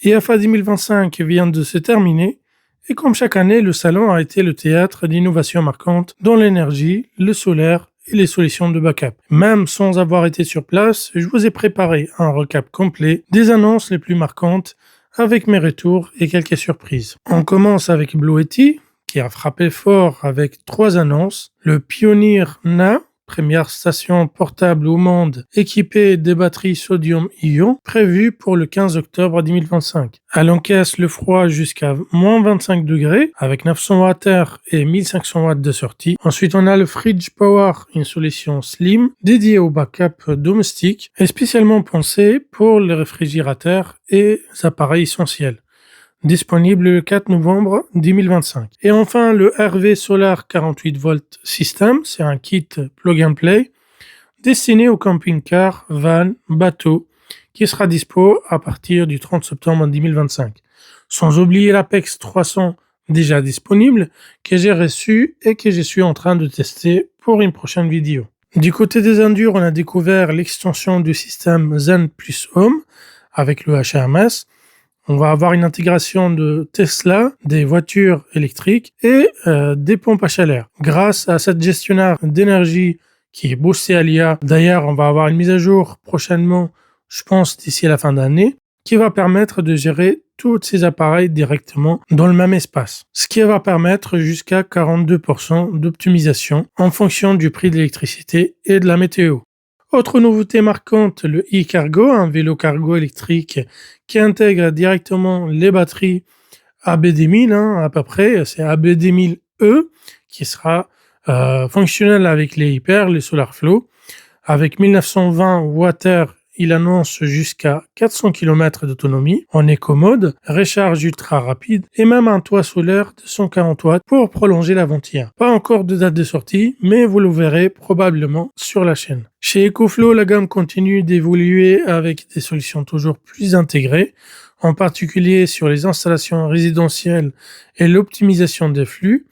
IFA 2025 vient de se terminer et comme chaque année, le salon a été le théâtre d'innovations marquantes dans l'énergie, le solaire et les solutions de backup. Même sans avoir été sur place, je vous ai préparé un recap complet des annonces les plus marquantes avec mes retours et quelques surprises. On commence avec Blue Yeti, qui a frappé fort avec 3 annonces. Le Pioneer Na, première station portable au monde équipée des batteries sodium-ion, prévue pour le 15 octobre 2025. Elle encaisse le froid jusqu'à moins 25 degrés avec 900 Wh et 1500 watts de sortie. Ensuite, on a le Fridge Power, une solution slim dédiée au backup domestique et spécialement pensée pour les réfrigérateurs et les appareils essentiels. Disponible le 4 novembre 2025. Et enfin, le RV Solar 48 volts System, c'est un kit plug and play destiné aux camping-cars, vannes, bateaux, qui sera dispo à partir du 30 septembre 2025. Sans oublier l'Apex 300 déjà disponible, que j'ai reçu et que je suis en train de tester pour une prochaine vidéo. Du côté des Endure, on a découvert l'extension du système Zen plus Home avec le HRMS. On va avoir une intégration de Tesla, des voitures électriques et des pompes à chaleur. Grâce à cette gestionnaire d'énergie qui est boostée à l'IA, d'ailleurs on va avoir une mise à jour prochainement, je pense d'ici la fin d'année, qui va permettre de gérer tous ces appareils directement dans le même espace. Ce qui va permettre jusqu'à 42% d'optimisation en fonction du prix de l'électricité et de la météo. Autre nouveauté marquante, le e-Cargo, un vélo cargo électrique qui intègre directement les batteries ABD1000, à peu près, c'est ABD1000E, qui sera fonctionnel avec les Hyper, les SolarFlow. Avec 1920 Wh, il annonce jusqu'à 400 km d'autonomie en éco-mode, recharge ultra rapide et même un toit solaire de 140 watts pour prolonger la ventille. Pas encore de date de sortie, mais vous le verrez probablement sur la chaîne. Chez EcoFlow, la gamme continue d'évoluer avec des solutions toujours plus intégrées, en particulier sur les installations résidentielles et l'optimisation des flux.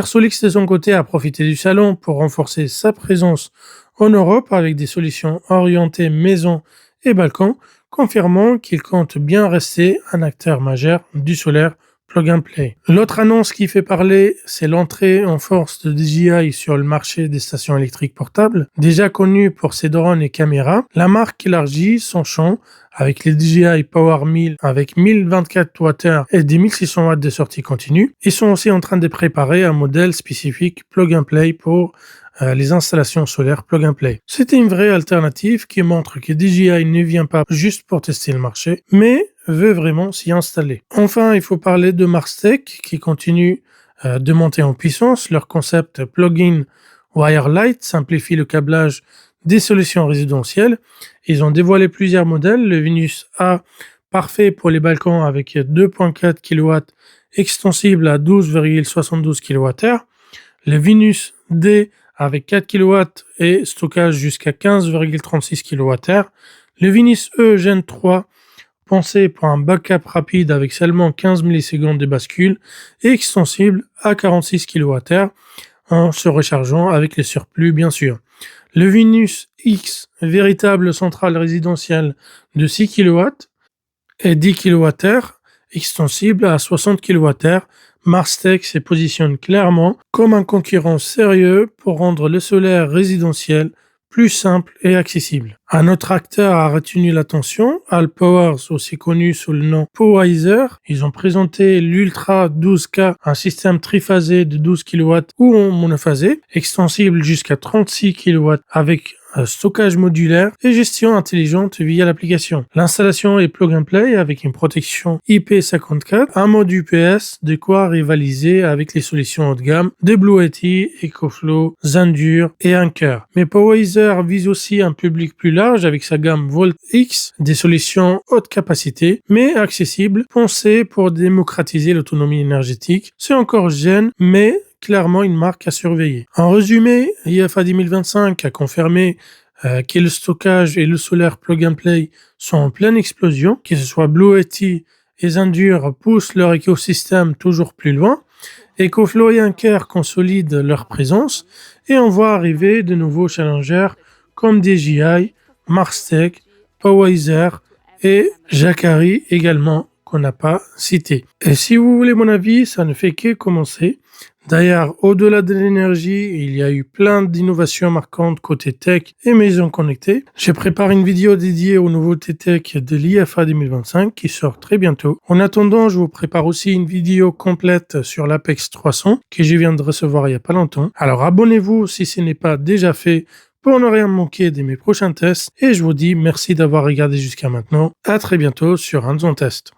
Solix de son côté a profité du salon pour renforcer sa présence en Europe avec des solutions orientées maison et balcon, confirmant qu'il compte bien rester un acteur majeur du solaire plug and play. L'autre annonce qui fait parler, c'est l'entrée en force de DJI sur le marché des stations électriques portables. Déjà connue pour ses drones et caméras, la marque élargit son champ avec les DJI Power 1000 avec 1024 Wh et 1600 watts de sortie continue. Ils sont aussi en train de préparer un modèle spécifique plug and play pour les installations solaires plug and play. C'était une vraie alternative qui montre que DJI ne vient pas juste pour tester le marché, mais veut vraiment s'y installer. Enfin, il faut parler de Marstech qui continue de monter en puissance. Leur concept plug-in Wirelight simplifie le câblage des solutions résidentielles. Ils ont dévoilé plusieurs modèles. Le Venus A, parfait pour les balcons avec 2.4 kW, extensible à 12,72 kWh. Le Venus D avec 4 kW et stockage jusqu'à 15,36 kWh. Le Venus E Gen 3, pensé pour un backup rapide avec seulement 15 millisecondes de bascule et extensible à 46 kWh en se rechargeant avec les surplus bien sûr. Le Venus X, véritable centrale résidentielle de 6 kW et 10 kWh, extensible à 60 kWh. Marstech se positionne clairement comme un concurrent sérieux pour rendre le solaire résidentiel plus simple et accessible. Un autre acteur a retenu l'attention, Alpowers, aussi connu sous le nom Powizer. Ils ont présenté l'Ultra 12K, un système triphasé de 12 kW ou monophasé, extensible jusqu'à 36 kW avec stockage modulaire et gestion intelligente via l'application. L'installation est plug and play avec une protection IP54, un mode UPS, de quoi rivaliser avec les solutions haut de gamme de Blue Yeti, EcoFlow, Zendure et Anker. Mais Powizer vise aussi un public plus large avec sa gamme Volt X, des solutions haute capacité mais accessibles, pensées pour démocratiser l'autonomie énergétique. C'est encore jeune, mais clairement une marque à surveiller. En résumé, IFA 2025 a confirmé que le stockage et le solaire plug and play sont en pleine explosion, que ce soit Blue Yeti et Zendure poussent leur écosystème toujours plus loin, EcoFlow et Anker consolident leur présence et on voit arriver de nouveaux challengers comme DJI, Marstech, Powizer et Jacari également qu'on n'a pas citées. Et si vous voulez mon avis, ça ne fait que commencer. D'ailleurs, au-delà de l'énergie, il y a eu plein d'innovations marquantes côté tech et maisons connectées. Je prépare une vidéo dédiée aux nouveautés tech de l'IFA 2025 qui sort très bientôt. En attendant, je vous prépare aussi une vidéo complète sur l'Apex 300 que je viens de recevoir il y a pas longtemps. Alors abonnez-vous si ce n'est pas déjà fait pour ne rien manquer de mes prochains tests et je vous dis merci d'avoir regardé jusqu'à maintenant. À très bientôt sur Hands on Test.